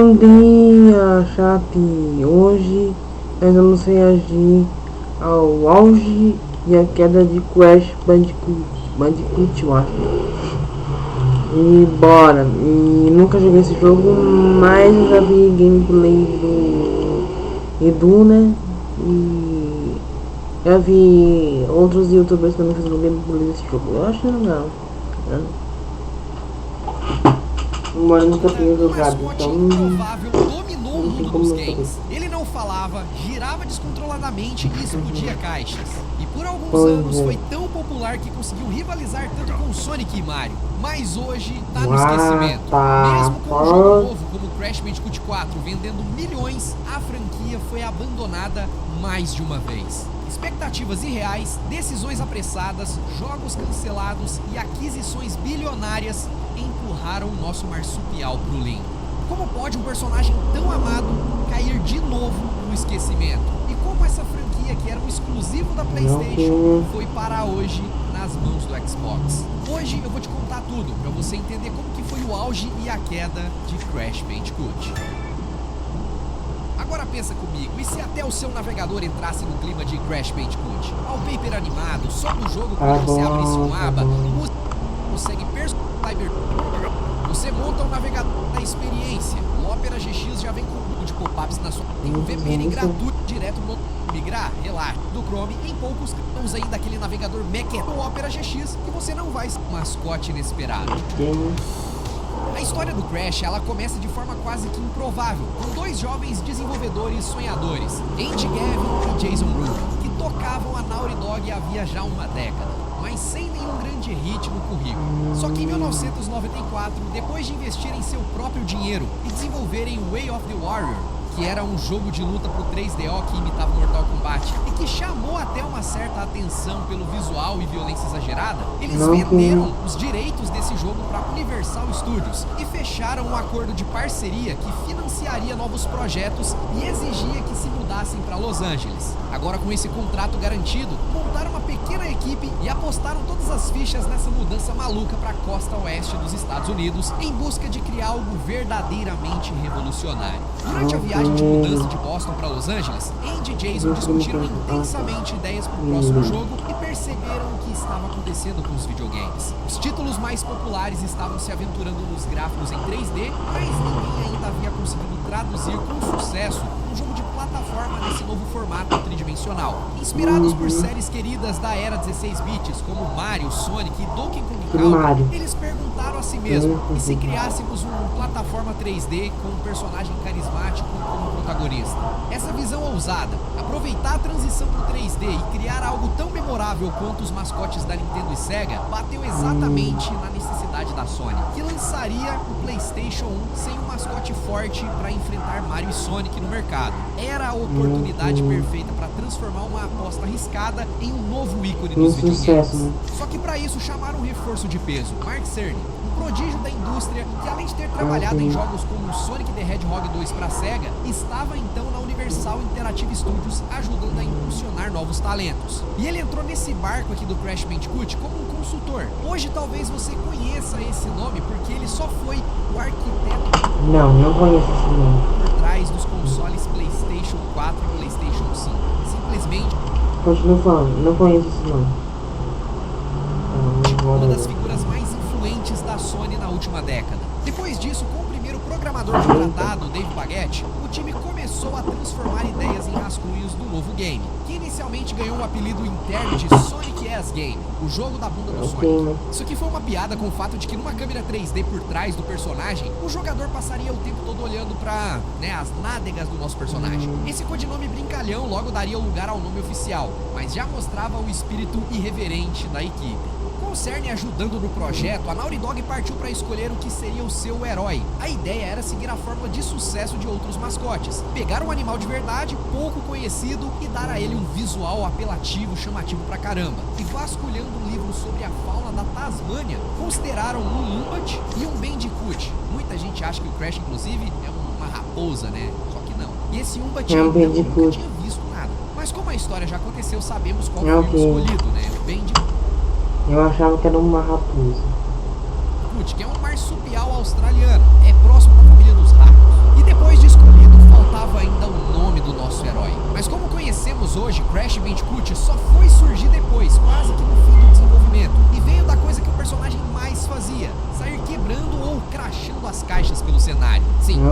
Bom dia, chat! Hoje nós vamos reagir ao auge e a queda de Crash Bandicoot, eu acho. E bora! E nunca joguei esse jogo, mas já vi gameplay do Edu, né? E já vi outros youtubers também fazendo gameplay desse jogo. Eu acho legal, né? Mas nunca tinha jogado, então dominou o mundo dos games. Ele não falava, girava descontroladamente e explodia caixas. E por alguns anos foi tão popular que conseguiu rivalizar tanto com Sonic e Mario. Mas hoje tá no esquecimento. Mesmo com um jogo novo como Crash Bandicoot 4 vendendo milhões, a franquia foi abandonada mais de uma vez. Expectativas irreais, decisões apressadas, jogos cancelados e aquisições bilionárias empurraram o nosso marsupial pro limbo. Como pode um personagem tão amado cair de novo no esquecimento? E como essa franquia, que era um exclusivo da PlayStation, foi parar hoje nas mãos do Xbox? Hoje eu vou te contar tudo, para você entender como que foi o auge e a queda de Crash Bandicoot. Agora pensa comigo, e se até o seu navegador entrasse no clima de Crash Bandicoot? Wallpaper animado, só no jogo quando você abrisse uma aba, consegue você monta um navegador da experiência. O Opera GX já vem com um de pop-ups na sua. Tem um VPN gratuito direto no migrar, relaxa, do Chrome. Em poucos temos ainda aquele navegador Mac do Opera GX que você não vai ser um mascote inesperado. A história do Crash, ela começa de forma quase que improvável, com dois jovens desenvolvedores sonhadores, Andy Gavin e Jason Rubin, que tocavam a Naughty Dog havia já uma década, mas sem nenhum grande hit no currículo. Só que em 1994, depois de investir em seu próprio dinheiro e desenvolverem Way of the Warrior, que era um jogo de luta pro 3DO que imitava Mortal Kombat e que chamou até uma certa atenção pelo visual e violência exagerada, eles venderam os direitos desse jogo para Universal Studios e fecharam um acordo de parceria que financiaria novos projetos e exigia que se mudassem para Los Angeles. Agora, com esse contrato garantido, montaram uma pequena equipe e apostaram todas as fichas nessa mudança maluca para a costa oeste dos Estados Unidos em busca de criar algo verdadeiramente revolucionário. Durante a viagem de mudança de Boston para Los Angeles, Andy e Jason discutiram intensamente ideias para o próximo jogo e perceberam o que estava acontecendo com os videogames. Os títulos mais populares estavam se aventurando nos gráficos em 3D, mas ninguém ainda havia conseguido traduzir com sucesso um jogo de plataforma nesse novo formato tridimensional. Inspirados por séries queridas da era 16 bits como Mario, Sonic e Donkey Kong Country, eles perguntaram a si mesmos: e se criássemos uma plataforma 3D com um personagem carismático como protagonista? Essa visão ousada, aproveitar a transição para o 3D e criar algo tão memorável quanto os mascotes da Nintendo e Sega, bateu exatamente na necessidade da Sony, que lançaria o PlayStation 1 sem um mascote forte para enfrentar Mario e Sonic no mercado. Era a oportunidade perfeita para transformar uma aposta arriscada em um novo ícone dos videogames. Só que para isso chamaram um reforço de peso, Mark Cerny, um prodígio da indústria que, além de ter trabalhado em jogos como Sonic the Hedgehog 2 para Sega, estava então na Universal Interactive Studios ajudando a impulsionar novos talentos. E ele entrou nesse barco aqui do Crash Bandicoot como um consultor. Hoje talvez você conheça esse nome porque ele só foi o arquiteto não conheço esse nome por trás dos consoles PlayStation 4 e PlayStation 5. Simplesmente continua falando, não conheço esse nome. Uma das figuras mais influentes da Sony na última década. Depois disso, com o primeiro programador contratado, Dave Baguette, o time começou a transformar ideias em rascunhos do novo game, que inicialmente ganhou o apelido interno de Sonic S Game, o jogo da bunda do Sonic. Isso aqui foi uma piada com o fato de que numa câmera 3D por trás do personagem, o jogador passaria o tempo todo olhando para, as nádegas do nosso personagem. Esse codinome brincalhão logo daria lugar ao nome oficial, mas já mostrava o espírito irreverente da equipe. Com o Cerny ajudando no projeto, a Naughty Dog partiu para escolher o que seria o seu herói. A ideia era seguir a fórmula de sucesso de outros mascotes, pegar um animal de verdade, pouco conhecido, e dar a ele um visual apelativo, chamativo pra caramba. E vasculhando um livro sobre a fauna da Tasmânia, consideraram um Umbat e um Bandicoot. Muita gente acha que o Crash, inclusive, é uma raposa, né? Só que não. E esse Umbat nunca tinha visto nada. Mas como a história já aconteceu, sabemos qual foi o escolhido, né? O Bandicoot. Eu achava que era uma raposa. Que é um marsupial australiano, é próximo da família dos ratos. E depois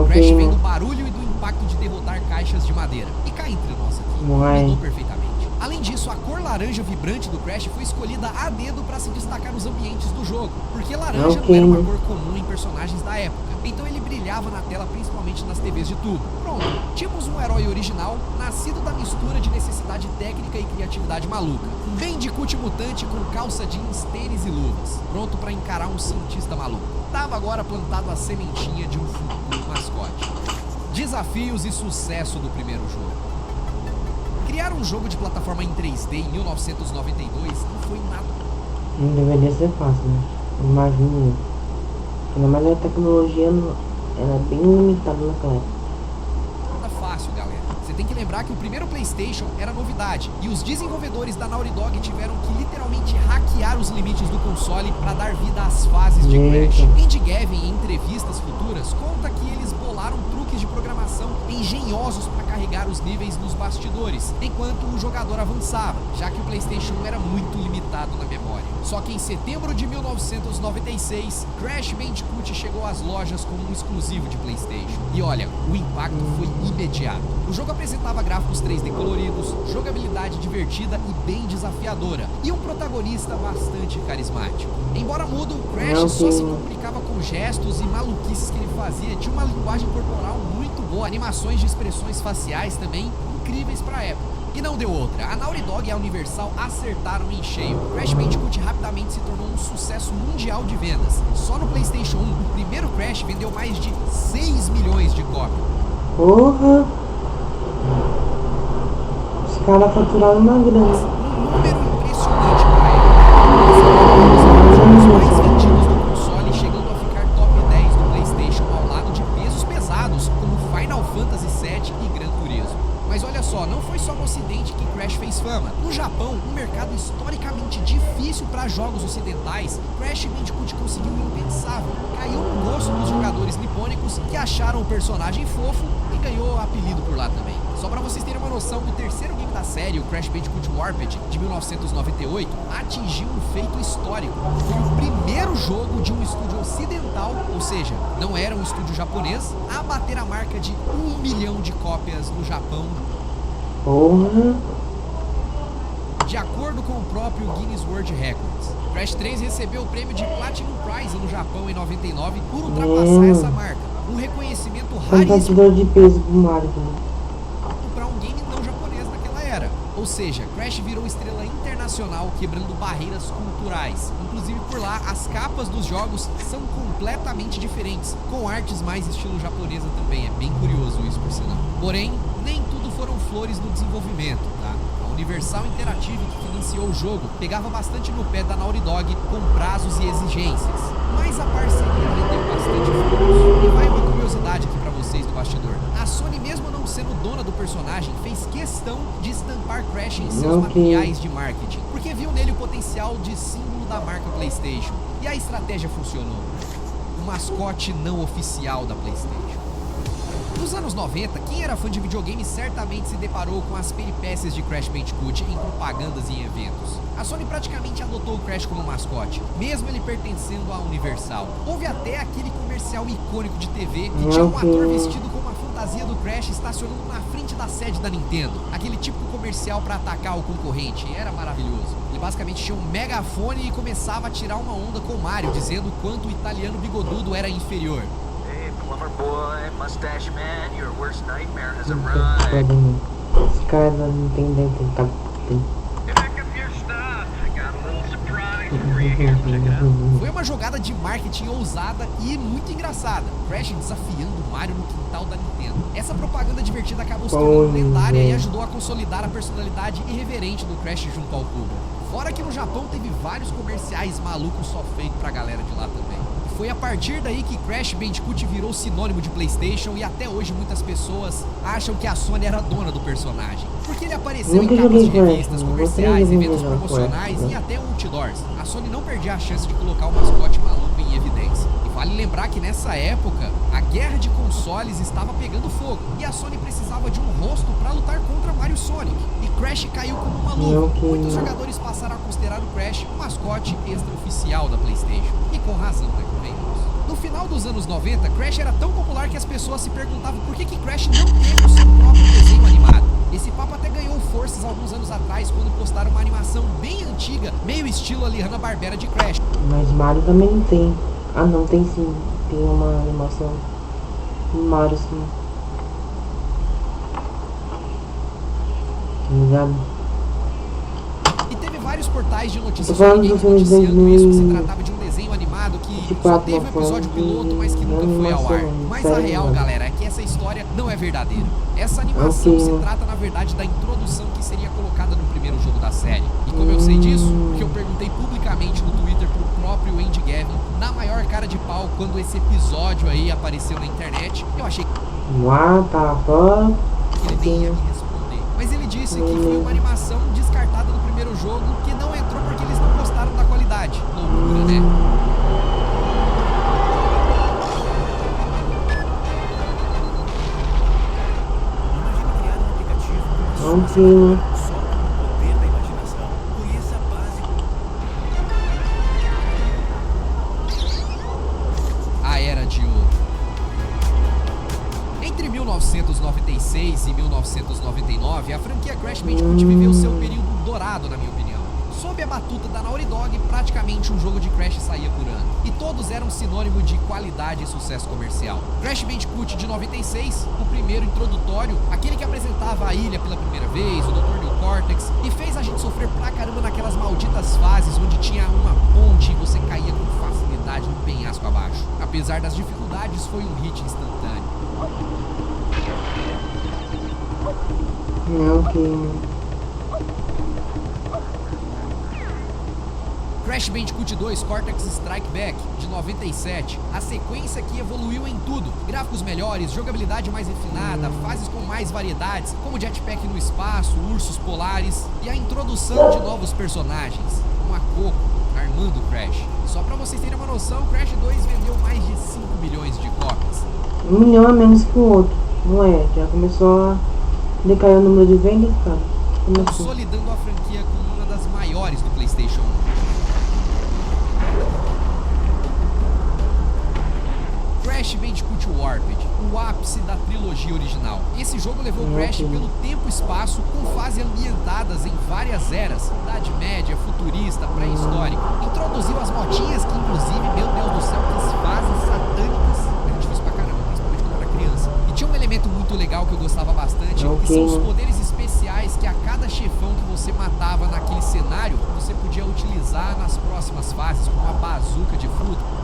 Crash vem do barulho e do impacto de derrotar caixas de madeira. E cá entre nós aqui, combinou perfeitamente. Além disso, a cor laranja vibrante do Crash foi escolhida a dedo para se destacar nos ambientes do jogo, porque laranja não era uma cor comum em personagens da época, então ele brilhava na tela principalmente nas TVs de tubo. Pronto, tínhamos um herói original, nascido da mistura de necessidade técnica e criatividade maluca. Um Bandicoot mutante com calça jeans, tênis e luvas, pronto para encarar um cientista maluco. Tava agora plantado a sementinha de um futuro mascote. Desafios e sucesso do primeiro jogo. Criar um jogo de plataforma em 3D em 1992 não foi nada. Não deveria ser fácil, né? Imagino. Ainda mais a tecnologia era bem limitada naquela época. Fácil, galera. Você tem que lembrar que o primeiro PlayStation era novidade e os desenvolvedores da Naughty Dog tiveram que literalmente hackear os limites do console para dar vida às fases de Crash. Andy Gavin, em entrevistas futuras, conta que eles bolaram truques de programação engenhosos para carregar os níveis nos bastidores, enquanto o jogador avançava, já que o PlayStation era muito limitado na memória. Só que em setembro de 1996, Crash Bandicoot chegou às lojas como um exclusivo de PlayStation. E olha, o impacto foi imediato. O jogo apresentava gráficos 3D coloridos, jogabilidade divertida e bem desafiadora, e um protagonista bastante carismático. Embora mudo, Crash só se comunicava com gestos e maluquices que ele fazia, tinha uma linguagem corporal muito boa, animações de expressões faciais também incríveis para a época. E não deu outra, a Naughty Dog e a Universal acertaram em cheio. Crash Bandicoot rapidamente se tornou um sucesso mundial de vendas. Só no PlayStation 1, o primeiro Crash vendeu mais de 6 milhões de cópias. Porra! Os caras faturaram uma grana. Um número impressionante para época. Os mais vendidos do console, chegando a ficar top 10 do PlayStation ao lado de pesos pesados como Final Fantasy VII e Gran Turismo. Mas olha só, não foi só no ocidente que Crash fez fama. No Japão, um mercado historicamente difícil para jogos ocidentais, Crash Bandicoot conseguiu o impensável. Caiu no gosto dos jogadores nipônicos que acharam o personagem fofo e ganhou o apelido por lá também. Só para vocês terem uma noção, o terceiro game da série, o Crash Bandicoot Warped, de 1998, atingiu um feito histórico. Foi o primeiro jogo de um estúdio ocidental, ou seja, não era um estúdio japonês, a bater a marca de 1 milhão de cópias no Japão. Porra! De acordo com o próprio Guinness World Records, Crash 3 recebeu o prêmio de Platinum Prize no Japão em 99 por ultrapassar essa marca. Um reconhecimento raríssimo. Competidor de peso pro Mario. Para um game não japonês naquela era. Ou seja, Crash virou estrela internacional, quebrando barreiras culturais. Inclusive por lá, as capas dos jogos são completamente diferentes, com artes mais estilo japonesa também. É bem curioso isso, por sinal. Porém, nem tudo foram flores no desenvolvimento, tá? A Universal Interactive, que financiou o jogo, pegava bastante no pé da Naughty Dog com prazos e exigências. Mas a parceria rendeu bastante frutos. E vai uma curiosidade aqui pra vocês do bastidor. A Sony, mesmo não sendo dona do personagem, fez questão de estampar Crash em seus materiais de marketing, porque viu nele o potencial de símbolo da marca PlayStation. E a estratégia funcionou. O mascote não oficial da PlayStation. Nos anos 90, quem era fã de videogame certamente se deparou com as peripécias de Crash Bandicoot em propagandas e em eventos. A Sony praticamente adotou o Crash como mascote, mesmo ele pertencendo à Universal. Houve até aquele comercial icônico de TV que tinha um ator vestido com uma fantasia do Crash estacionando na frente da sede da Nintendo. Aquele típico comercial para atacar o concorrente, era maravilhoso. Ele basicamente tinha um megafone e começava a tirar uma onda com o Mario, dizendo quanto o italiano bigodudo era inferior. Plumber boy, mustache man, your worst nightmare has arrived. Esse cara não tem dentro, tá? Pick up your stuff. I got a little surprise for you here. Check it out. Foi uma jogada de marketing ousada e muito engraçada. Crash desafiando o Mario no quintal da Nintendo. Essa propaganda divertida acabou se tornando lendária e ajudou a consolidar a personalidade irreverente do Crash junto ao público. Fora que no Japão teve vários comerciais malucos só feitos pra galera de lá também. Foi a partir daí que Crash Bandicoot virou sinônimo de PlayStation e até hoje muitas pessoas acham que a Sony era dona do personagem. Porque ele apareceu em capas de revistas, comerciais, eventos promocionais e até outdoors. A Sony não perdia a chance de colocar o mascote maluco em evidência. E vale lembrar que nessa época, a guerra de consoles estava pegando fogo e a Sony precisava de um rosto para lutar contra Mario e Sonic. E Crash caiu como uma luva. Muitos jogadores passaram a considerar o Crash um mascote extra-oficial da PlayStation. E com razão, né? No final dos anos 90, Crash era tão popular que as pessoas se perguntavam por que Crash não teve o seu próprio desenho animado. Esse papo até ganhou forças alguns anos atrás quando postaram uma animação bem antiga, meio estilo ali Hanna-Barbera de Crash. Mas Mario também não tem. Ah não, tem sim. Tem uma animação. Mario sim. Tá ligado? E teve vários portais de notícias Tô falando do filme de noticiando isso, que se tratava de um desenho animado que só 24, teve um episódio piloto, mas que nunca foi ao ar. Mas a real, galera, é que essa história não é verdadeira. Essa animação se trata, na verdade, da introdução que seria colocada no primeiro jogo da série. E como eu sei disso? Porque eu perguntei publicamente no Twitter pro próprio Andy Gavin, na maior cara de pau, quando esse episódio aí apareceu na internet. Eu achei What the fuck? que ele nem ia me responder. Mas ele disse que foi uma animação descartada do primeiro jogo, que não entrou porque eles não gostaram da qualidade. Loucura, né? Imagina criar um aplicativo com uma Ok. só com o poder da imaginação. Conheça a base. A Era de Ouro. Entre 1996 e 1999, a franquia Crash Bandicoot viveu seu período dourado, na minha opinião. Sob a batuta da Naughty Dog, praticamente um jogo de Crash saía por ano. E todos eram sinônimo de qualidade e sucesso comercial. Crash Bandicoot de 96, o primeiro introdutório, aquele que apresentava a ilha pela primeira vez, o Dr. Neil Cortex, e fez a gente sofrer pra caramba naquelas malditas fases onde tinha uma ponte e você caía com facilidade no penhasco abaixo. Apesar das dificuldades, foi um hit instantâneo. Ok. Crash Bandicoot 2 Cortex Strike Back, de 97, a sequência que evoluiu em tudo, gráficos melhores, jogabilidade mais refinada, fases com mais variedades, como jetpack no espaço, ursos polares e a introdução de novos personagens, como a Coco, armando Crash. Só pra vocês terem uma noção, Crash 2 vendeu mais de 5 milhões de cópias. 1 milhão a menos que o outro, não é? Já começou a decair o número de vendas, cara. Como assim? Consolidando a franquia como uma das maiores do PlayStation 1. Crash Bandicoot Warped, o ápice da trilogia original. Esse jogo levou Crash pelo tempo e espaço, com fases ambientadas em várias eras, Idade Média, futurista, pré-histórica. Introduziu as motinhas, que inclusive, meu Deus do céu, que fases satânicas. Era difícil pra caramba, principalmente quando eu era criança. E tinha um elemento muito legal que eu gostava bastante, que são os poderes especiais que a cada chefão que você matava naquele cenário, você podia utilizar nas próximas fases, como a bazuca de fruta.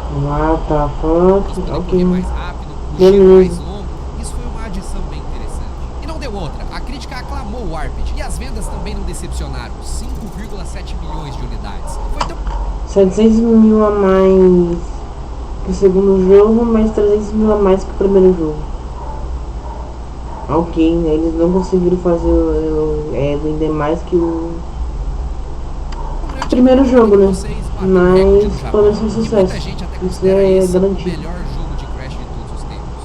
What the Poder fuck? correr Ok. mais rápido, o giro mais longo. Isso foi uma adição bem interessante. E não deu outra. A crítica aclamou o Warped. E as vendas também não decepcionaram. 5,7 milhões de unidades. Foi tão 700 mil a mais que o segundo jogo, mas 300 mil a mais que o primeiro jogo. Ok, né? Eles não conseguiram fazer vender mais que o grande primeiro jogo, né? vocês bateram o recorde no Mas Japão. pelo menos foi E sucesso. muita gente até Isso considera é esse o garantido. melhor jogo de Crash de todos os tempos.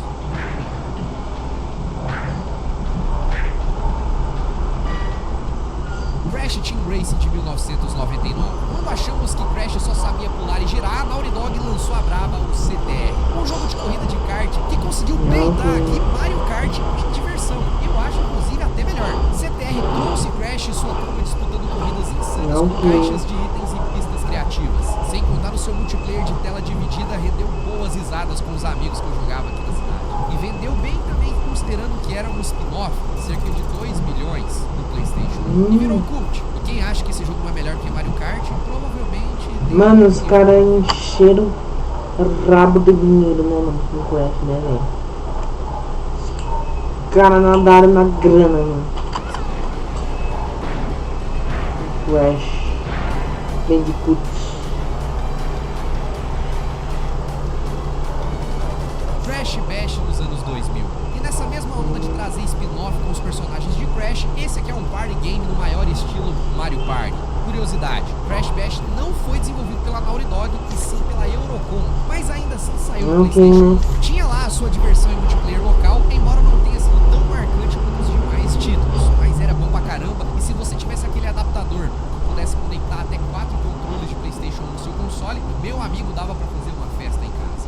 Crash Team Racing de 1999. Quando achamos que Crash só sabia pular e girar, a Naughty Dog lançou a braba o CTR, um jogo de corrida de kart que conseguiu peitar aqui Mario Kart em diversão. Eu acho, inclusive, até melhor. CTR trouxe Crash e sua turma disputando corridas insanas com caixas de itens e pistas criativas. Sem contar o seu multiplayer de tela dividida, rendeu boas risadas com os amigos que eu jogava aqui na cidade. E vendeu bem também, considerando que era um spin-off, cerca de 2 milhões no PlayStation 1. E virou cult. E quem acha que esse jogo não é melhor que Mario Kart, provavelmente... Mano, os caras encheram o rabo de dinheiro, né, mano? No Crash, né, velho? Os caras nadaram na grana, mano. Crash Bandicoot. Crash Bash nos anos 2000. E nessa mesma onda de trazer spin-off com os personagens de Crash, esse aqui é um party game no maior estilo Mario Party. Curiosidade, Crash Bash não foi desenvolvido pela Naughty Dog, e sim pela Eurocom, mas ainda assim saiu no PlayStation. Tinha lá a sua diversão em multiplayer local, embora não tenha sido tão marcante quanto os demais títulos, mas era bom pra caramba, e se você tivesse aquele adaptador que pudesse conectar até 4 controles de PlayStation no seu console, meu amigo, dava pra fazer uma festa em casa.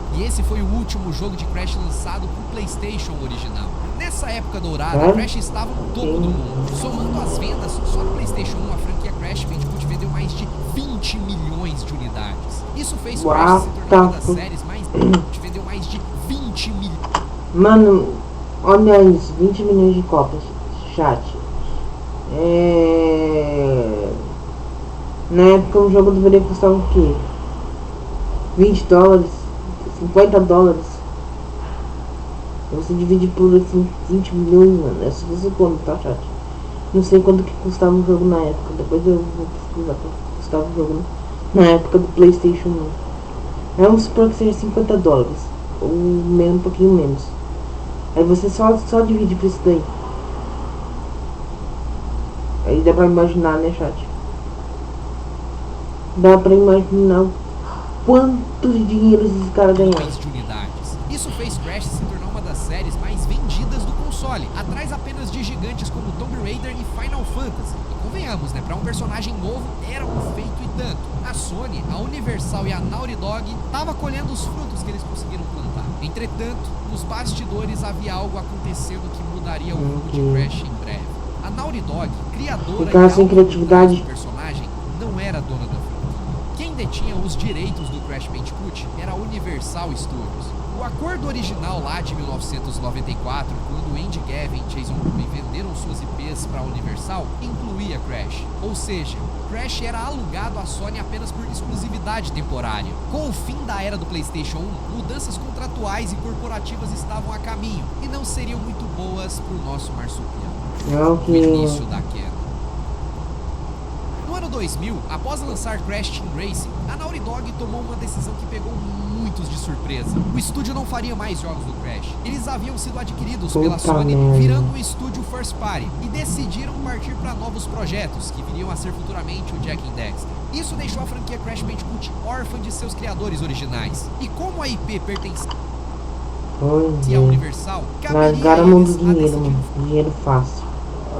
PlayStation original. Nessa época dourada, É? Crash estava no topo do mundo. Somando as vendas, só no PlayStation 1 a franquia Crash Bandicoot vendeu mais de 20 milhões de unidades. Isso fez Crash se tornar uma das séries mais que vendeu mais de 20 milhões. Mano, olha isso, 20 milhões de cópias. Chat. Na época um jogo deveria custar o quê? 20 dólares? 50 dólares? Você divide por assim, 20 milhões, mano. É só você conta, tá, chat? Não sei quanto que custava o jogo na época. Depois eu vou pesquisar quanto custava o jogo na época do PlayStation 1. Vamos supor que seja 50 dólares. Ou menos, um pouquinho menos. Aí você só divide por isso daí. Aí dá pra imaginar, né, chat? Dá pra imaginar o quanto de dinheiro esses caras ganharam. De unidades. Isso fez Crash se tornar uma das séries mais vendidas do console, atrás apenas de gigantes como Tomb Raider e Final Fantasy. E convenhamos, né, pra um personagem novo era um feito e tanto. A Sony, a Universal e a Naughty Dog tava colhendo os frutos que eles conseguiram plantar. Entretanto, nos bastidores havia algo acontecendo que mudaria o rumo de Crash em breve. A Naughty Dog, criadora Ficar sem criatividade do personagem, não era dona da franquia. Quem detinha os direitos do Crash Bandicoot era a Universal Studios. O acordo original lá de 1994, quando Andy Gavin e Jason Rubin venderam suas IPs para a Universal, incluía Crash. Ou seja, Crash era alugado à Sony apenas por exclusividade temporária. Com o fim da era do PlayStation 1, mudanças contratuais e corporativas estavam a caminho e não seriam muito boas para o nosso marsupial. O início da queda. No ano 2000, após lançar Crash Team Racing, a Naughty Dog tomou uma decisão que pegou muitos de surpresa. O estúdio não faria mais jogos do Crash. Eles haviam sido adquiridos pela Sony, virando um estúdio first party, e decidiram partir para novos projetos, que viriam a ser futuramente o Jak and Daxter. Isso deixou a franquia Crash Bandicoot órfã de seus criadores originais. E como a IP pertencia à Universal, largaram a mão do dinheiro, mano. Dinheiro fácil.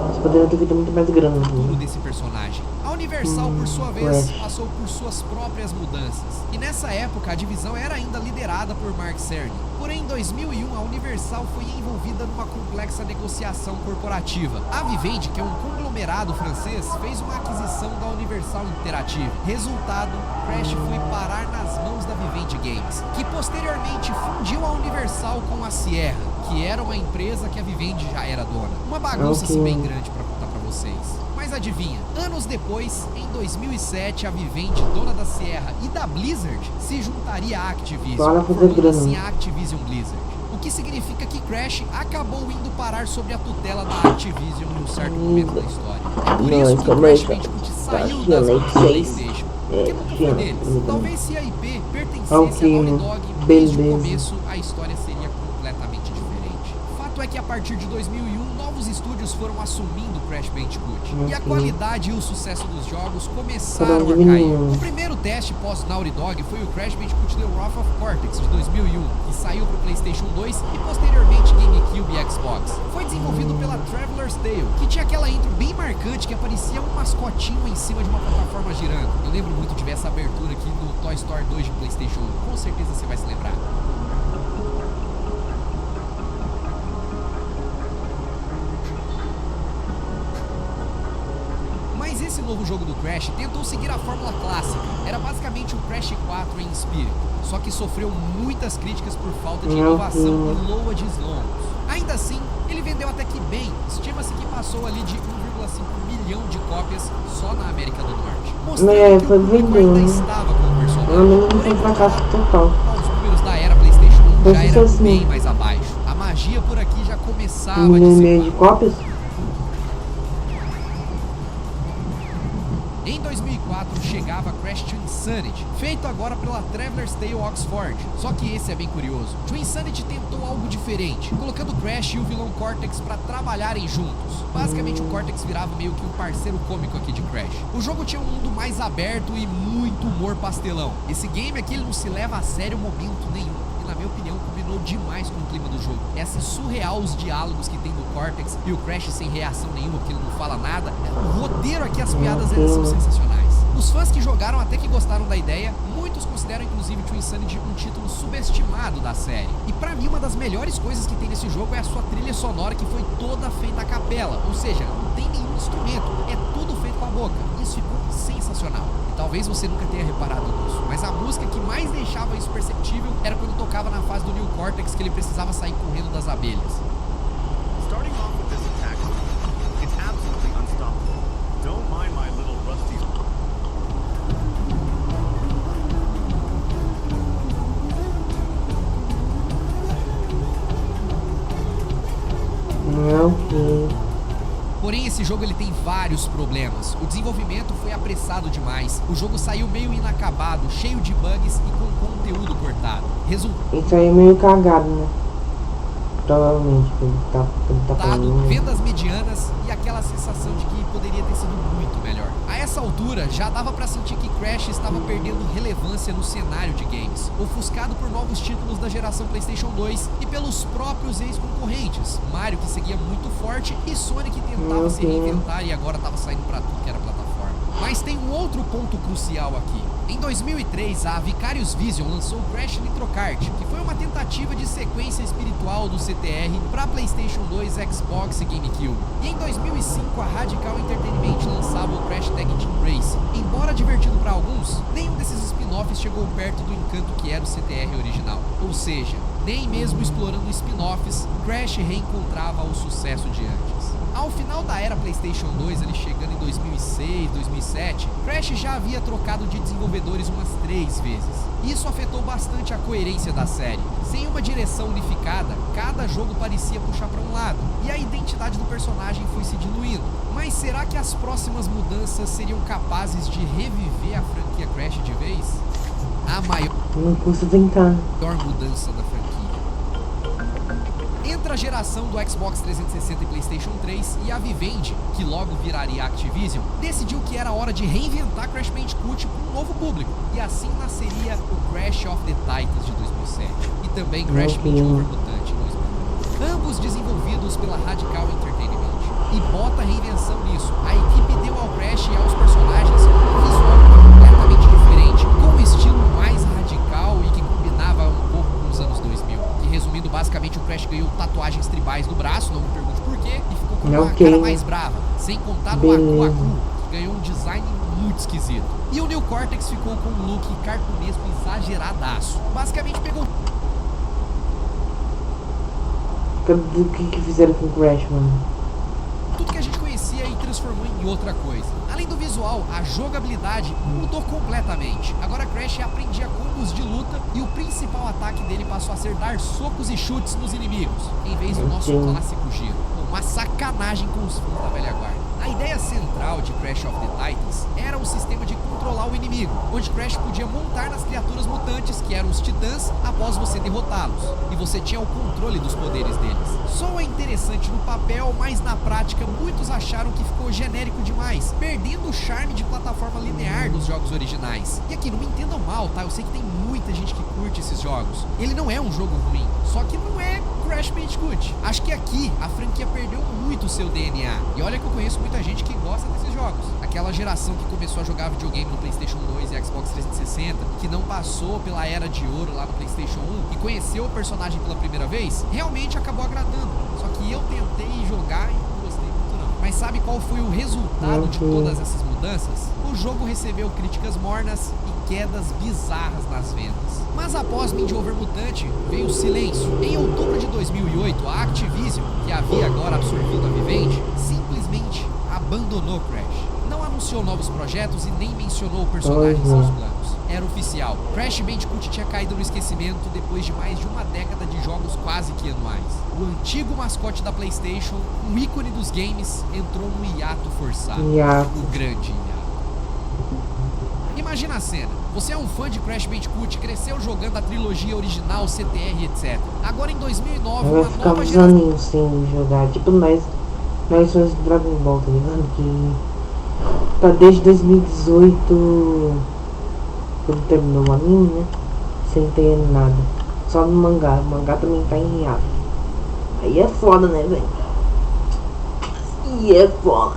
Eles poderiam ter feito muito mais grana. Tudo desse personagem. A Universal, por sua vez, passou por suas próprias mudanças. E nessa época, a divisão era ainda liderada por Mark Cerny. Porém, em 2001, a Universal foi envolvida numa complexa negociação corporativa. A Vivendi, que é um conglomerado francês, fez uma aquisição da Universal Interactive. Resultado, Crash foi parar nas mãos da Vivendi Games, que posteriormente fundiu a Universal com a Sierra, que era uma empresa que a Vivendi já era dona. Uma bagunça assim bem grande pra contar pra vocês. Mas adivinha, anos depois, em 2007, a Vivendi, dona da Sierra e da Blizzard, se juntaria à Activision, formando assim a Activision Blizzard. O que significa que Crash acabou indo parar sob a tutela da Activision em um certo momento da história. É por isso que Crash Bandicoot saiu das mãos do PlayStation, porque nunca foi deles. Talvez se a IP pertencesse à Naughty Dog, desde o começo a história seria completamente diferente. Fato é que a partir de 2001, novos estúdios foram assumindo Crash Bandicoot, e a qualidade e o sucesso dos jogos começaram a cair. O primeiro teste pós-Naughty Dog foi o Crash Bandicoot The Wrath of Cortex de 2001, que saiu para o PlayStation 2 e posteriormente GameCube e Xbox. Foi desenvolvido pela Traveler's Tale, que tinha aquela intro bem marcante que aparecia um mascotinho em cima de uma plataforma girando. Eu lembro muito de ver essa abertura aqui no Toy Story 2 de PlayStation 1, com certeza você vai se lembrar. Esse novo jogo do Crash tentou seguir a fórmula clássica. Era basicamente o Crash 4 em espírito, só que sofreu muitas críticas por falta de inovação e loads longos. Ainda assim, ele vendeu até que bem. Estima-se que passou ali de 1,5 milhão de cópias só na América do Norte. Mostrando que o público ainda estava com o personagem. Porém, foi fracasso total. Os números da era PlayStation 1 já eram bem mais abaixo. A magia por aqui já começava a 1,5 milhão de cópias? Em 2004 chegava Crash Twinsanity, feito agora pela Traveler's Tale Oxford. Só que esse é bem curioso. Twinsanity tentou algo diferente, colocando Crash e o vilão Cortex para trabalharem juntos. Basicamente o Cortex virava meio que um parceiro cômico aqui de Crash. O jogo tinha um mundo mais aberto e muito humor pastelão. Esse game aqui ele não se leva a sério momento nenhum. E na minha opinião combinou demais com o clima do jogo. É assim surreal os diálogos que tem do Cortex e o Crash sem reação nenhuma, porque ele não fala nada. O roteiro aqui, as piadas elas são sensacionais. Os fãs que jogaram até que gostaram da ideia, muitos consideram inclusive True Insanity um título subestimado da série. E pra mim uma das melhores coisas que tem nesse jogo é a sua trilha sonora, que foi toda feita a capela, ou seja, não tem nenhum instrumento, é tudo feito com a boca. Isso ficou sensacional. E talvez você nunca tenha reparado nisso, mas a música que mais deixava isso perceptível era quando tocava na fase do Neil Cortex, que ele precisava sair correndo das abelhas. Starting off with this attack, it's absolutely unstoppable. Don't mind my little rusty. Porém, esse jogo ele tem vários problemas. O desenvolvimento foi apressado demais. O jogo saiu meio inacabado, cheio de bugs e com conteúdo cortado. Isso aí é meio cagado, né? Provavelmente, ele tá falando. Vendas medianas e aquela sensação de que poderia ter sido muito melhor. A essa altura, já dava pra sentir que Crash estava perdendo relevância no cenário de games, ofuscado por novos títulos da geração PlayStation 2 e pelos próprios ex-concorrentes, Mario, que seguia muito forte, e Sonic, que tentava se reinventar e agora estava saindo pra tudo que era plataforma. Mas tem um outro ponto crucial aqui. Em 2003, a Vicarious Vision lançou Crash Nitro Kart, que foi uma tentativa de sequência espiritual do CTR para PlayStation 2, Xbox e GameCube. E em 2005, a Radical Entertainment lançava o Crash Tag Team Race. Embora divertido para alguns, nenhum desses spin-offs chegou perto do encanto que era o CTR original. Ou seja, nem mesmo explorando spin-offs, Crash reencontrava o sucesso de antes. Ao final da era PlayStation 2, ali chegando em 2006, 2007, Crash já havia trocado de desenvolvedores umas 3 vezes. Isso afetou bastante a coerência da série. Sem uma direção unificada, cada jogo parecia puxar para um lado, e a identidade do personagem foi se diluindo. Mas será que as próximas mudanças seriam capazes de reviver a franquia Crash de vez? A maior mudança da franquia. Entra a geração do Xbox 360 e PlayStation 3 e a Vivendi, que logo viraria Activision, decidiu que era hora de reinventar Crash Bandicoot para um novo público. E assim nasceria o Crash of the Titans de 2007 e também Crash Bandicoot Mutant em 2009. Ambos desenvolvidos pela Radical Entertainment. E bota reinvenção nisso. A equipe deu ao Crash e aos personagens um visual completamente diferente, com um estilo mais radical e que combinava um pouco com os anos 2000. E resumindo, basicamente o Crash ganhou tatuagens tribais no braço, não me pergunte por quê, e ficou com uma cara mais brava, sem contar no Aku Aku, que ganhou um design muito esquisito. E o Neil Cortex ficou com um look cartunesco exageradaço. Basicamente pegou... O que fizeram com o Crash, mano? Tudo que a gente conhecia e transformou em outra coisa. Além do visual, a jogabilidade mudou completamente. Agora Crash aprendia combos de luta e o principal ataque dele passou a ser dar socos e chutes nos inimigos, em vez do nosso clássico giro. Uma sacanagem com os fãs da velha guarda. A ideia central de Crash of the Titans era um sistema de controlar o inimigo, onde Crash podia montar nas criaturas mutantes, que eram os titãs, após você derrotá-los, e você tinha o controle dos poderes deles. Soa interessante no papel, mas na prática muitos acharam que ficou genérico demais, perdendo o charme de plataforma linear dos jogos originais. E aqui, não me entendam mal, tá? Eu sei que tem muita gente que curte esses jogos. Ele não é um jogo ruim, só que não é Crash Bandicoot. Acho que aqui a franquia perdeu muito o seu DNA. E olha que eu conheço muita gente que gosta desses jogos. Aquela geração que começou a jogar videogame no PlayStation 2 e Xbox 360, que não passou pela era de ouro lá no PlayStation 1 e conheceu o personagem pela primeira vez, realmente acabou agradando. Só que eu tentei jogar e não gostei muito não. Mas sabe qual foi o resultado de todas essas mudanças? O jogo recebeu críticas mornas e quedas bizarras nas vendas. Mas após Mind Over Mutant, veio o silêncio. Em outubro de 2008, a Activision, que havia agora absorvido a Vivendi, simplesmente abandonou Crash. Não anunciou novos projetos e nem mencionou o personagem em seus planos. Era oficial. Crash Bandicoot tinha caído no esquecimento depois de mais de uma década de jogos quase que anuais. O antigo mascote da PlayStation, um ícone dos games, entrou num hiato forçado. O grande hiato. Imagina a cena. Você é um fã de Crash Bandicoot, cresceu jogando a trilogia original, CTR, etc. Agora em 2009, uma nova geração... sem jogar. Tipo, nós somos Dragon Ball, tá ligado? Que tá desde 2018, quando terminou o anime, né? Sem ter nada. Só no mangá. O mangá também tá em hiato. Aí é foda, né, velho? E é foda.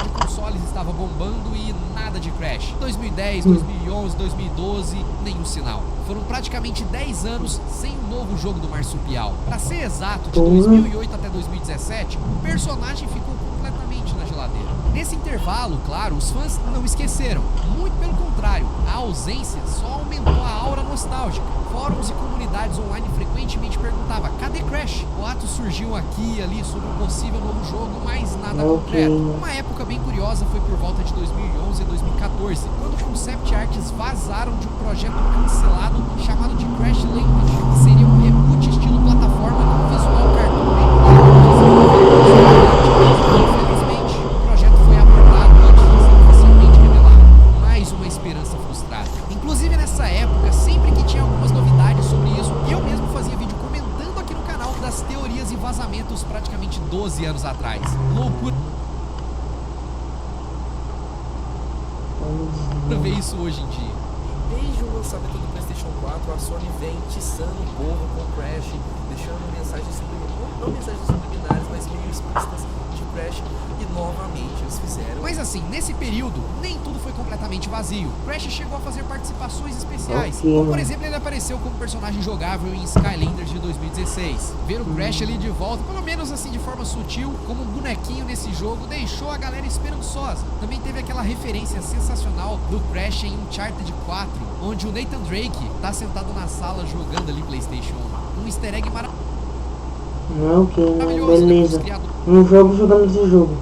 De consoles estava bombando e nada de Crash. 2010, 2011, 2012, nenhum sinal. Foram praticamente 10 anos sem um novo jogo do Marsupial. Para ser exato, de 2008 até 2017, o personagem ficou completamente na geladeira. Nesse intervalo, claro, os fãs não esqueceram. Muito pelo contrário, a ausência só aumentou a aura nostálgica. Fóruns e comunidades online frequentemente perguntavam: cadê Crash? Boatos surgiam aqui e ali sobre um possível novo jogo, mas nada concreto. Uma época bem curiosa foi por volta de 2011 e 2014, quando concept arts vazaram de um projeto cancelado chamado de Crash Language, que seria um reboot estilo plataforma com visual cartoon bem Infelizmente, o projeto foi abortado antes de ser oficialmente revelado. Mais uma esperança frustrada. Inclusive nessa época, sempre que tinha algumas novidades sobre isso, eu mesmo fazia vídeo comentando aqui no canal das teorias e vazamentos praticamente 12 anos atrás. Loucura ver isso hoje em dia. Desde o lançamento do PlayStation 4, a Sony vem tiçando o povo com Crash, deixando mensagens subliminares, não mensagens subliminares, mas meio explícitas de Crash, e novamente eles fizeram. Mas assim, nesse período, nem tudo foi completamente vazio. Crash chegou a fazer participações especiais, como por exemplo, ele apareceu como personagem jogável em Skylanders de 2016. Ver o Crash ali de volta, pelo menos assim de forma sutil, como um bonequinho nesse jogo, deixou a galera esperançosa. Também teve aquela referência sensacional do Crash em Uncharted 4, onde o Nathan Drake tá sentado na sala jogando ali PlayStation 1. Um easter egg maravilhoso. Não, que beleza. Um jogo jogando esse jogo.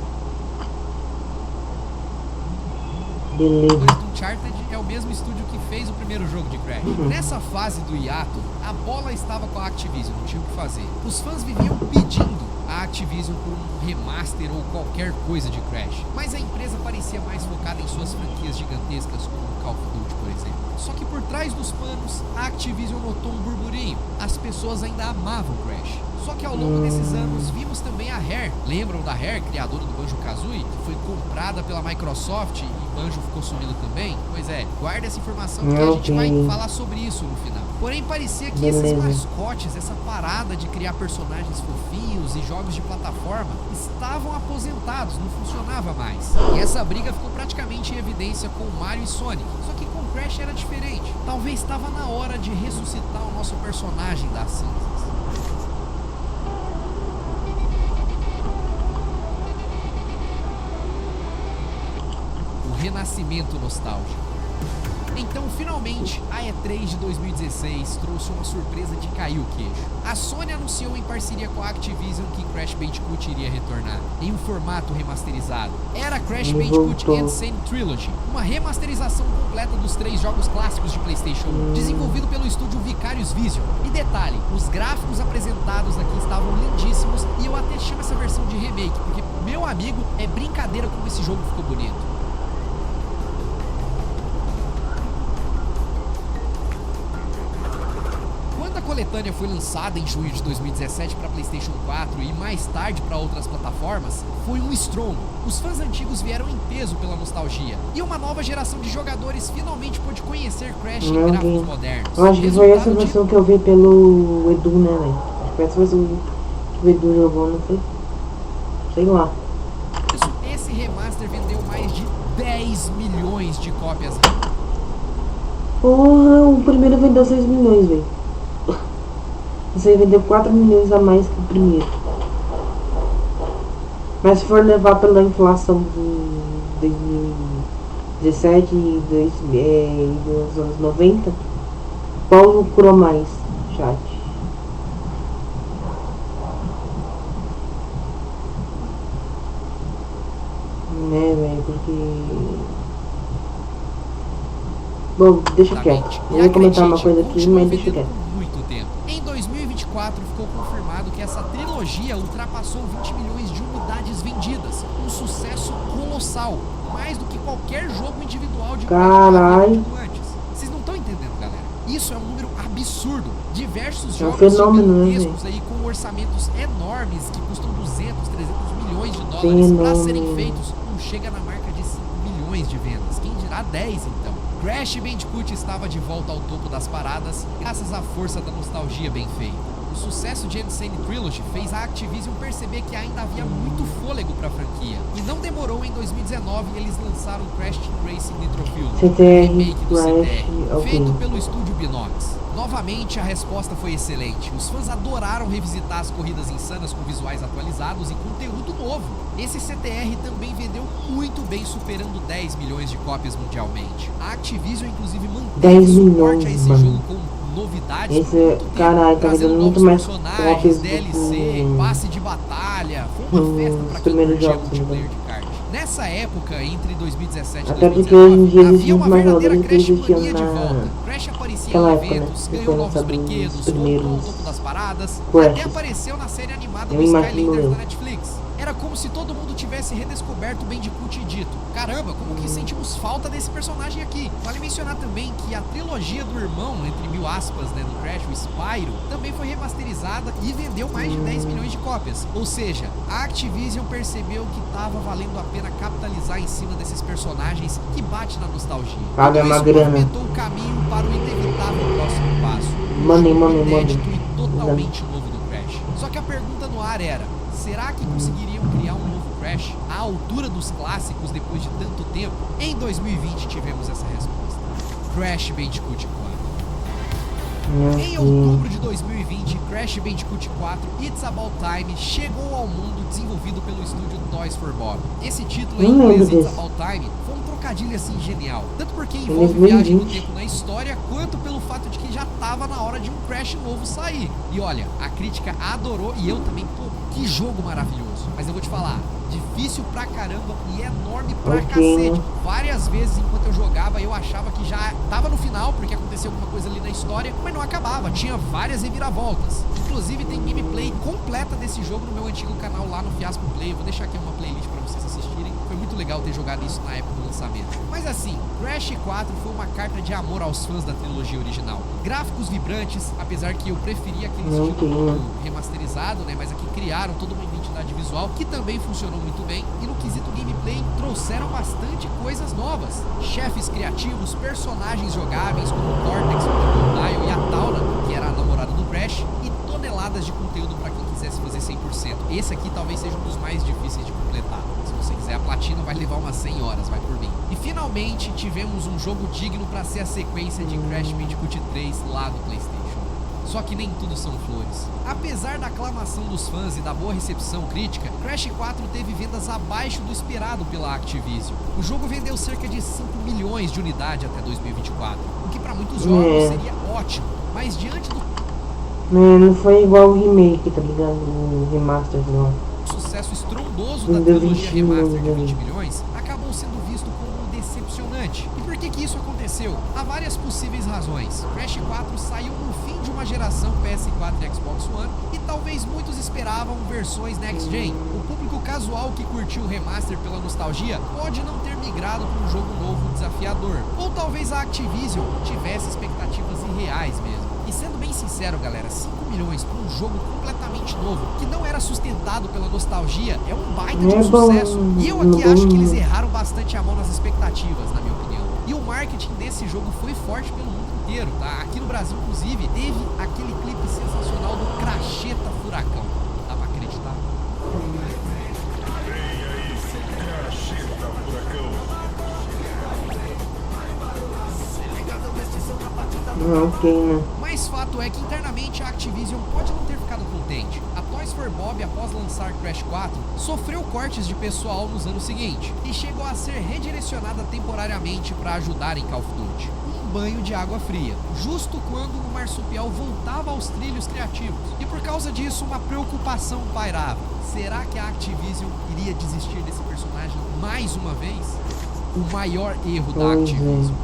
Beleza. O Uncharted é o mesmo estúdio que fez o primeiro jogo de Crash. Nessa fase do hiato, a bola estava com a Activision, não tinha o que fazer. Os fãs viviam pedindo a Activision por um remaster ou qualquer coisa de Crash, mas a empresa parecia mais focada em suas franquias gigantescas como Call of Duty, por exemplo. Só que por trás dos panos, a Activision notou um burburinho. As pessoas ainda amavam Crash. Só que ao longo desses anos, vimos também a Rare. Lembram da Rare, criadora do Banjo-Kazooie, que foi comprada pela Microsoft e Banjo ficou sumido também? Pois é, guarda essa informação que a gente vai falar sobre isso no final. Porém, parecia que esses mascotes, essa parada de criar personagens fofinhos e jogos de plataforma, estavam aposentados, não funcionava mais. E essa briga ficou praticamente em evidência com Mario e Sonic. Só que com Crash era diferente. Talvez estava na hora de ressuscitar o nosso personagem das cinzas. Renascimento nostálgico. Então, finalmente, a E3 de 2016 trouxe uma surpresa de cair o queijo. A Sony anunciou em parceria com a Activision que Crash Bandicoot iria retornar em um formato remasterizado. Era Crash Bandicoot Insane Trilogy, uma remasterização completa dos 3 jogos clássicos de PlayStation 1, desenvolvido pelo estúdio Vicarious Vision. E detalhe, os gráficos apresentados aqui estavam lindíssimos e eu até chamo essa versão de remake, porque, meu amigo, é brincadeira como esse jogo ficou bonito. A coletânea foi lançada em junho de 2017 para PlayStation 4 e mais tarde para outras plataformas, foi um estrondo. Os fãs antigos vieram em peso pela nostalgia e uma nova geração de jogadores finalmente pôde conhecer Crash em gráficos modernos. Eu acho que foi essa versão que eu vi pelo Edu, né, velho? Acho que foi essa versão que o Edu jogou, não foi? Sei lá. Esse remaster vendeu mais de 10 milhões de cópias. Porra, o primeiro vendeu 6 milhões, velho. Você vendeu 4 milhões a mais que o primeiro. Mas se for levar pela inflação de 2017 e dos anos 90, qual lucrou mais, chat? Né, velho, porque... Bom, deixa quieto. Eu vou comentar uma coisa aqui, mas deixa quieto. Em 2024 ficou confirmado que essa trilogia ultrapassou 20 milhões de unidades vendidas, um sucesso colossal, mais do que qualquer jogo individual de Caralho. antes. Vocês não estão entendendo, galera? Isso é um número absurdo. Diversos É um jogos fenômeno, gigantescos aí com orçamentos enormes que custam 200, 300 milhões de dólares para serem feitos, não chega na marca de 5 milhões de vendas. Quem dirá 10 então? Crash Bandicoot estava de volta ao topo das paradas, graças à força da nostalgia bem feita. O sucesso de Insane Trilogy fez a Activision perceber que ainda havia muito fôlego para a franquia. E não demorou, em 2019 eles lançaram Crash Team Racing Nitro Fuel, remake do CTR, feito pelo estúdio Binox. Novamente, a resposta foi excelente. Os fãs adoraram revisitar as corridas insanas com visuais atualizados e conteúdo novo. Esse CTR também vendeu muito bem, superando 10 milhões de cópias mundialmente. A Activision, inclusive, manteve suporte a esse jogo com novidades por muito tempo, trazendo novos personagens, DLC, passe de batalha. Foi uma festa pra quem curtia multiplayer de kart. Nessa época, entre 2017 e 2019, havia uma verdadeira Crash mania de volta. Crash aparecia em eventos, ganhou novos brinquedos, voltou ao topo das paradas, até apareceu na série animada do Skylanders da Netflix. Era como se todo mundo tivesse redescoberto o Bandicoot e dito: caramba, como que sentimos falta desse personagem aqui. Vale mencionar também que a trilogia do irmão, entre mil aspas, né, do Crash, o Spyro, também foi remasterizada e vendeu mais de 10 milhões de cópias. Ou seja, a Activision percebeu que estava valendo a pena capitalizar em cima desses personagens que bate na nostalgia. Paga uma Isso grana. movimentou o caminho para o inevitável próximo passo. Money, Um jogo money, inédito money. e totalmente novo do Crash. Só que a pergunta no ar era: será que conseguiriam criar um novo Crash à altura dos clássicos depois de tanto tempo? Em 2020 tivemos essa resposta: Crash Bandicoot 4. Em outubro de 2020, Crash Bandicoot 4 It's About Time chegou ao mundo, desenvolvido pelo estúdio Toys for Bob. Esse título em inglês, It's About Time, foi um trocadilho assim genial, tanto porque envolve viagem no tempo na história, quanto pelo fato de que já tava na hora de um Crash novo sair. E olha, a crítica adorou e eu também. Pô, que jogo maravilhoso. Mas eu vou te falar, difícil pra caramba e enorme pra cacete. Várias vezes enquanto eu jogava eu achava que já tava no final, porque aconteceu alguma coisa ali na história, mas não acabava, tinha várias reviravoltas. Inclusive tem gameplay completa desse jogo no meu antigo canal lá no Fiasco Play. Eu vou deixar aqui uma playlist pra vocês assistirem. Foi muito legal ter jogado isso na época do lançamento. Mas assim, Crash 4 foi uma carta de amor aos fãs da trilogia original. Gráficos vibrantes, apesar que eu preferia aquele estilo remasterizado, né? Mas aqui criaram toda uma identidade visual que também funcionou muito bem. E no quesito gameplay, trouxeram bastante coisas novas. Chefes criativos, personagens jogáveis como o Cortex, o Crocodile e a Tauna, que era a namorada do Crash, e toneladas de conteúdo para quem quisesse fazer 100%. Esse aqui talvez seja um dos mais difíceis de completar. Se você quiser a platina, vai levar umas 100 horas, vai por mim. E finalmente tivemos um jogo digno para ser a sequência de Crash Bandicoot 3 lá do PlayStation. Só que nem tudo são flores. Apesar da aclamação dos fãs e da boa recepção crítica, Crash 4 teve vendas abaixo do esperado pela Activision. O jogo vendeu cerca de 5 milhões de unidades até 2024, o que para muitos jogos seria ótimo, mas diante do Não foi igual o remake, tá ligado? O remaster, não. sucesso estrondoso da trilogia remaster de 20 milhões, acabou sendo visto como decepcionante. E por que isso aconteceu? Há várias possíveis razões. Crash 4 saiu no fim de uma geração PS4 e Xbox One e talvez muitos esperavam versões Next Gen. O público casual que curtiu o remaster pela nostalgia pode não ter migrado para um jogo novo desafiador. Ou talvez a Activision tivesse expectativas irreais mesmo. E sendo bem sincero, galera, 5 milhões para um jogo completamente novo, que não era sustentado pela nostalgia, é um baita de um sucesso. E eu aqui acho que eles erraram bastante a mão nas expectativas, na minha opinião. E o marketing desse jogo foi forte pelo mundo inteiro, tá? Aqui no Brasil, inclusive, teve aquele clipe sensacional do Cracheta Furacão. Dá pra acreditar? Mas fato é que internamente a Activision pode não ter ficado contente. A Toys for Bob, após lançar Crash 4, sofreu cortes de pessoal nos anos seguintes e chegou a ser redirecionada temporariamente para ajudar em Call of Duty. Um banho de água fria, justo quando o marsupial voltava aos trilhos criativos. E por causa disso, uma preocupação pairava. Será que a Activision iria desistir desse personagem mais uma vez? O maior erro da Activision.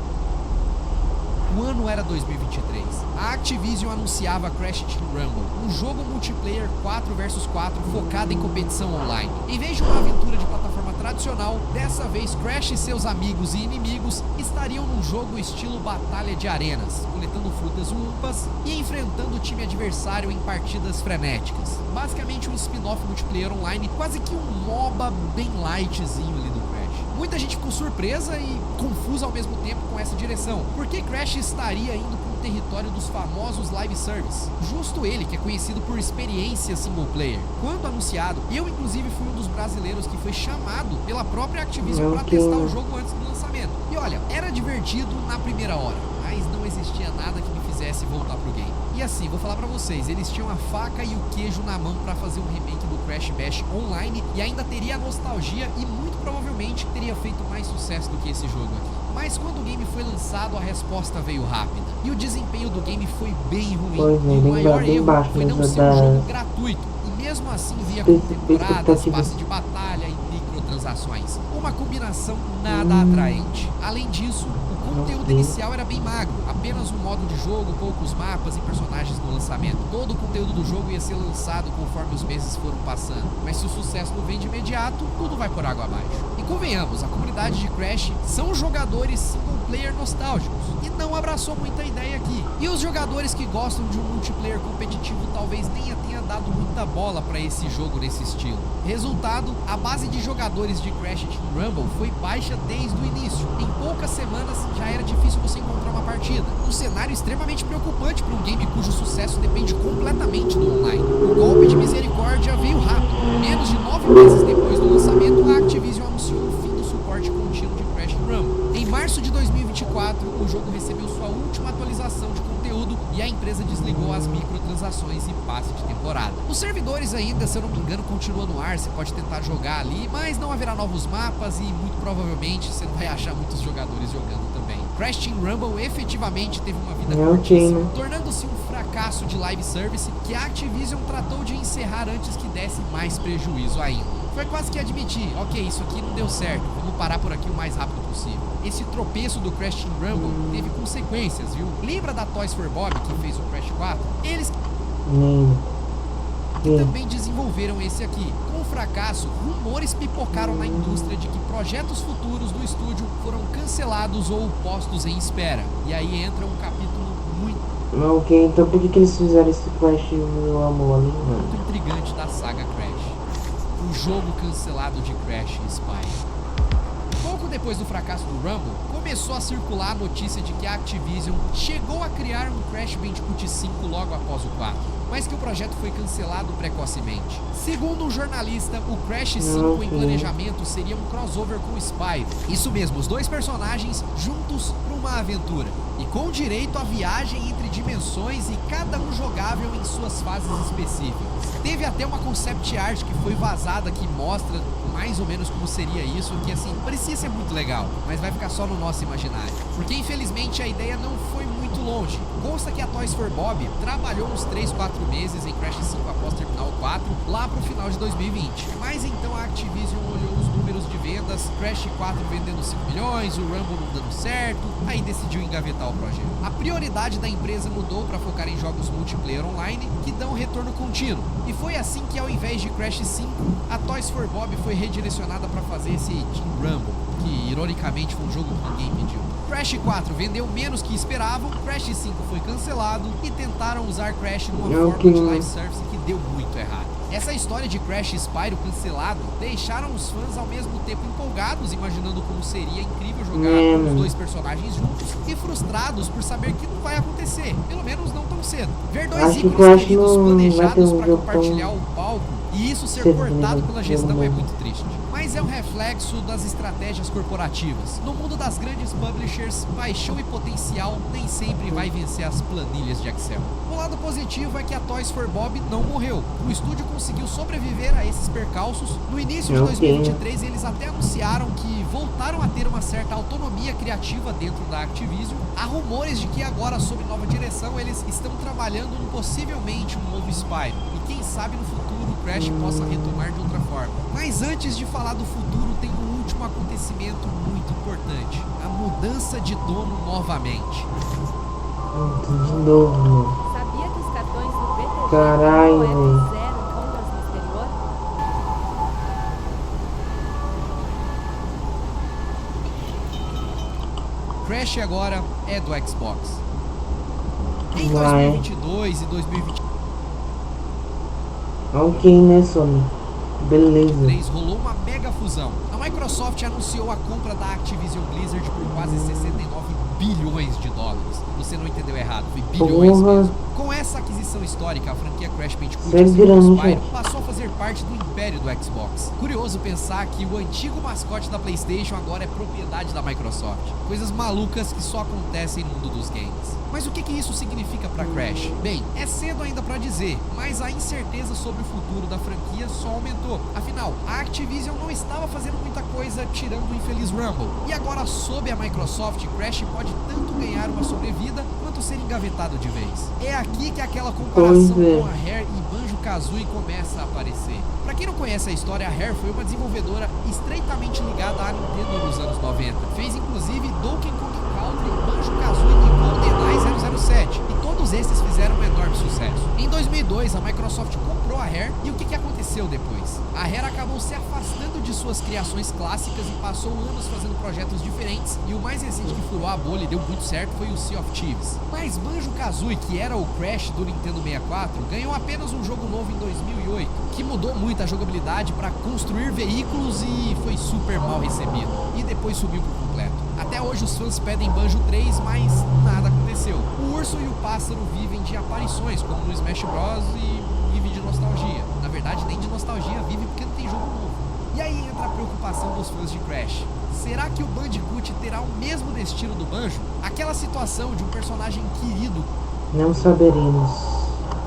O ano era 2023. A Activision anunciava Crash Team Rumble, um jogo multiplayer 4 vs 4 focado em competição online. Em vez de uma aventura de plataforma tradicional, dessa vez Crash e seus amigos e inimigos estariam num jogo estilo batalha de arenas, coletando frutas umpas e enfrentando o time adversário em partidas frenéticas. Basicamente um spin-off multiplayer online, quase que um MOBA bem lightzinho ali do Crash. Muita gente ficou surpresa e confusa ao mesmo tempo com essa direção, porque Crash estaria indo para um território dos famosos live service. Justo ele, que é conhecido por experiência single player. Quando anunciado, eu inclusive fui um dos brasileiros que foi chamado pela própria Activision para testar o jogo antes do lançamento. E olha, era divertido na primeira hora, mas não existia nada que me fizesse voltar pro game. E assim, vou falar pra vocês, eles tinham a faca e o queijo na mão pra fazer um remake do Crash Bash Online e ainda teria a nostalgia e muito provavelmente teria feito mais sucesso do que esse jogo aqui. Mas quando o game foi lançado, a resposta veio rápida. E o desempenho do game foi bem ruim. E o maior erro foi não ser um jogo gratuito. E mesmo assim via com temporadas, passe de batalha e microtransações. Uma combinação nada atraente. Além disso, o conteúdo inicial era bem magro. Apenas um modo de jogo, poucos mapas e personagens no lançamento. Todo o conteúdo do jogo ia ser lançado conforme os meses foram passando. Mas se o sucesso não vem de imediato, tudo vai por água abaixo. E convenhamos, a comunidade de Crash são jogadores single player nostálgicos e não abraçou muita ideia aqui. E os jogadores que gostam de um multiplayer competitivo talvez nem tenha dado muita bola para esse jogo nesse estilo. Resultado, a base de jogadores de Crash Team Rumble foi baixa desde o início. Em poucas semanas já era difícil você encontrar uma partida. Um cenário extremamente preocupante para um game cujo sucesso depende completamente do online. O golpe de misericórdia veio rápido. Menos de 9 meses depois do lançamento, a Activision anunciou o fim do suporte contínuo de Crash Rumble. Em março de 2024, o jogo recebeu sua última atualização de conteúdo e a empresa desligou as microtransações e passe de temporada. Os servidores ainda, se eu não me engano, continuam no ar, você pode tentar jogar ali, mas não haverá novos mapas e muito provavelmente você não vai achar muitos jogadores jogando também. Crash Team Rumble efetivamente teve uma vida curtíssima, tornando-se um fracasso de live service que a Activision tratou de encerrar antes que desse mais prejuízo ainda. Foi quase que admitir, ok, isso aqui não deu certo, vamos parar por aqui o mais rápido possível. Esse tropeço do Crash Team Rumble teve consequências, viu? Lembra da Toys for Bob que fez o Crash 4? Eles também desenvolveram esse aqui. Com o fracasso, rumores pipocaram na indústria de que projetos futuros do estúdio foram cancelados ou postos em espera. E aí entra um capítulo muito... Ok, então por que eles fizeram esse Crash no amor ali, mano? Muito intrigante da saga Crash. O jogo cancelado de Crash Spyro. Pouco depois do fracasso do Rumble, começou a circular a notícia de que a Activision chegou a criar um Crash Bandicoot 5 logo após o 4, mas que o projeto foi cancelado precocemente. Segundo um jornalista, o Crash 5 em planejamento seria um crossover com o Spyro. Isso mesmo, os dois personagens juntos para uma aventura, e com direito a viagem entre dimensões e cada um jogável em suas fases específicas. Teve até uma concept art que foi vazada que mostra mais ou menos como seria isso, que assim, parecia ser muito legal, mas vai ficar só no nosso imaginário. Porque infelizmente a ideia não foi muito longe. Consta que a Toys for Bob trabalhou uns 3-4 meses em Crash 5 após terminar o 4, lá pro final de 2020. Mas então a Activision olhou os números de vendas, Crash 4 vendendo 5 milhões, o Rumble não dando certo, aí decidiu engavetar o projeto. A prioridade da empresa mudou para focar em jogos multiplayer online que dão retorno contínuo. E foi assim que ao invés de Crash 5, a Toys for Bob foi redirecionada para fazer esse Team Rumble, que ironicamente foi um jogo que ninguém pediu. Crash 4 vendeu menos que esperavam, Crash 5 foi cancelado e tentaram usar Crash numa forma de live service que deu muito errado. Essa história de Crash e Spyro cancelado deixaram os fãs ao mesmo tempo empolgados, imaginando como seria incrível jogar com os dois personagens juntos, e frustrados por saber que não vai acontecer, pelo menos não tão cedo. Ver dois ícones queridos planejados para compartilhar o palco e isso ser cortado pela gestão é muito triste. Mas é um reflexo das estratégias corporativas. No mundo das grandes publishers, paixão e potencial nem sempre vai vencer as planilhas de Excel. O lado positivo é que a Toys for Bob não morreu. O estúdio conseguiu sobreviver a esses percalços. No início de 2023, eles até anunciaram que voltaram a ter uma certa autonomia criativa dentro da Activision. Há rumores de que agora, sob nova direção, eles estão trabalhando em possivelmente um novo Spyro. E quem sabe no futuro o Crash possa retomar de outra forma. Mas antes de falar do futuro, tem um último acontecimento muito importante. A mudança de dono novamente. De novo. Sabia que os cartões do BTG Caralho, é velho. zero em compras no exterior? Crash agora é do Xbox. Em Vai. 2022 e 2023 Ok, né, Sony? Beleza. rolou uma mega fusão. A Microsoft anunciou a compra da Activision Blizzard por quase 69 bilhões de dólares. Você não entendeu errado, foi bilhões mesmo. Com essa aquisição histórica, a franquia Crash Bandicoot Spyro passou a fazer parte do império do Xbox. Curioso pensar que o antigo mascote da PlayStation agora é propriedade da Microsoft. Coisas malucas que só acontecem no mundo dos games. Mas o que isso significa para Crash? Bem, é cedo ainda para dizer, mas a incerteza sobre o futuro da franquia só aumentou. Afinal, a Activision não estava fazendo muita coisa tirando o infeliz Rumble. E agora, sob a Microsoft, Crash pode tanto ganhar uma sobrevida quanto ser engavetado de vez. É aqui que aquela comparação com a Rare e Banjo-Kazooie começa a aparecer. Pra quem não conhece a história, a Rare foi uma desenvolvedora estreitamente ligada à Nintendo nos anos 90. Fez inclusive Donkey Kong Country, Banjo-Kazooie e GoldenEye 007. E todos esses fizeram um enorme sucesso. Em 2002, a Microsoft comprou a Rare e o que aconteceu depois? A Rare acabou se afastando de suas criações clássicas e passou anos fazendo projetos diferentes, e o mais recente que furou a bolha e deu muito certo foi o Sea of Thieves. Mas Banjo-Kazooie, que era o Crash do Nintendo 64, ganhou apenas um jogo novo em 2008, que mudou muito a jogabilidade para construir veículos e foi super mal recebido, e depois subiu por completo. Até hoje os fãs pedem Banjo 3, mas nada aconteceu. O urso e o pássaro vivem de aparições, como no Smash Bros, e vive de nostalgia. Na verdade, nem de nostalgia vive porque não tem jogo novo. E aí entra a preocupação dos fãs de Crash. Será que o Bandicoot terá o mesmo destino do Banjo? Aquela situação de um personagem querido, não saberemos,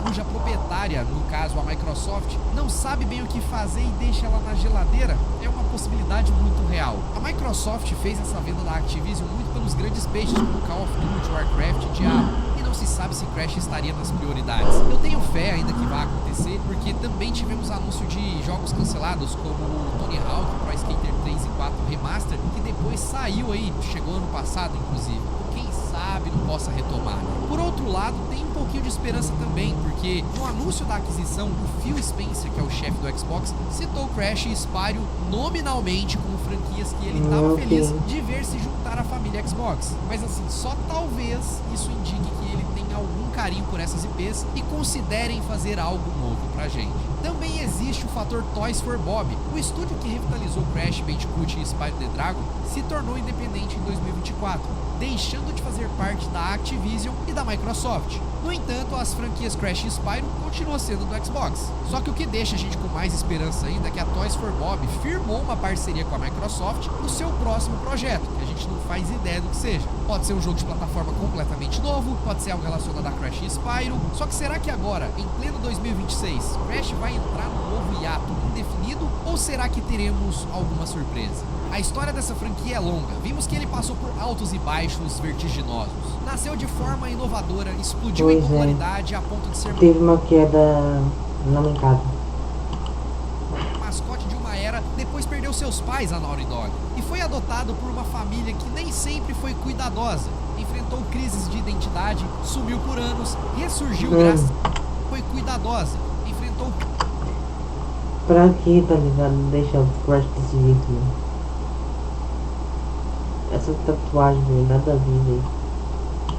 cuja proprietária, no caso a Microsoft, não sabe bem o que fazer e deixa ela na geladeira, é uma possibilidade muito real. A Microsoft fez essa venda da Activision muito pelos grandes peixes como Call of Duty, Warcraft e Diablo, e não se sabe se Crash estaria nas prioridades. Eu tenho fé ainda que vai acontecer, porque também tivemos anúncio de jogos cancelados como o Tony Hawk, Pro Skater 3 e 4 Remaster, que depois saiu aí, chegou ano passado inclusive. Quem sabe não possa retomar. Por outro lado, tem um pouquinho de esperança também, porque no anúncio da aquisição, o Phil Spencer, que é o chefe do Xbox, citou Crash e Spyro nominalmente como franquias que ele estava feliz de ver se juntar à família Xbox. Mas assim, só talvez isso indique que ele tem algum carinho por essas IPs e considerem fazer algo novo pra gente. Também existe o fator Toys for Bob. O estúdio que revitalizou Crash Bandicoot e Spyro the Dragon se tornou independente em 2024, deixando de fazer parte da Activision e da Microsoft. No entanto, as franquias Crash e Spyro continuam sendo do Xbox. Só que o que deixa a gente com mais esperança ainda é que a Toys for Bob firmou uma parceria com a Microsoft no seu próximo projeto, que a gente não faz ideia do que seja. Pode ser um jogo de plataforma completamente novo, pode ser algo relacionado a Crash e Spyro. Só que será que agora, em pleno 2026, Crash vai entrar num novo hiato indefinido, ou será que teremos alguma surpresa? A história dessa franquia é longa. Vimos que ele passou por altos e baixos vertiginosos. Nasceu de forma inovadora, explodiu em popularidade a ponto de ser... Teve uma queda lamentável. Mascote de uma era, depois perdeu seus pais, a Naughty Dog, e foi adotado por uma família que nem sempre foi cuidadosa. Enfrentou crises de identidade, sumiu por anos, ressurgiu graças... Foi cuidadosa. Enfrentou... Pra que, tá ligado? Deixa o Crash desse jeito, mano. Essa tatuagem, velho, nada a ver, velho.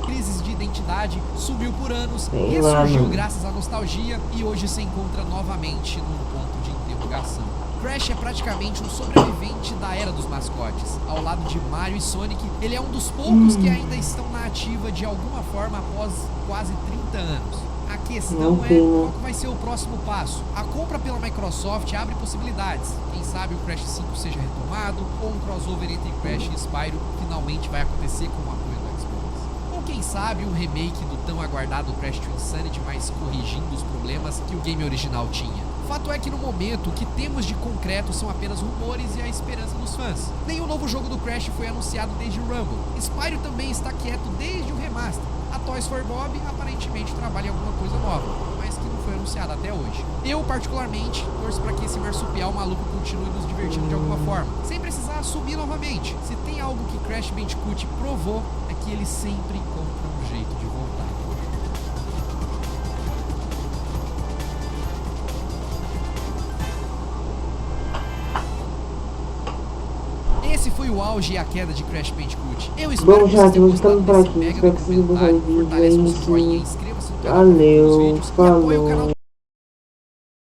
Crises de identidade, sumiu por anos, ressurgiu graças à nostalgia e hoje se encontra novamente num ponto de interrogação. Crash é praticamente um sobrevivente da era dos mascotes. Ao lado de Mario e Sonic, ele é um dos poucos que ainda estão na ativa de alguma forma após quase 30 anos. A questão é qual vai ser o próximo passo. A compra pela Microsoft abre possibilidades. Quem sabe o Crash 5 seja retomado, ou um crossover entre Crash e Spyro finalmente vai acontecer com o apoio do Xbox. Ou quem sabe um remake do tão aguardado Crash to Insanity, mas corrigindo os problemas que o game original tinha. O fato é que no momento o que temos de concreto são apenas rumores e a esperança dos fãs. Nenhum novo jogo do Crash foi anunciado desde o Rumble. Spyro também está quieto desde o remaster. A Toys for Bob aparentemente trabalha em alguma coisa nova, mas que não foi anunciada até hoje. Eu, particularmente, torço para que esse marsupial maluco continue nos divertindo de alguma forma, sem precisar assumir novamente. Se tem algo que Crash Bandicoot provou, é que ele sempre encontra um jeito de voltar. Esse foi o auge e a queda de Crash Bandicoot. Eu espero que vocês tenham gostado desse mega documentário. Fortaleça o seu joinha, inscreva-se no canal para os vídeos e apoie o canal.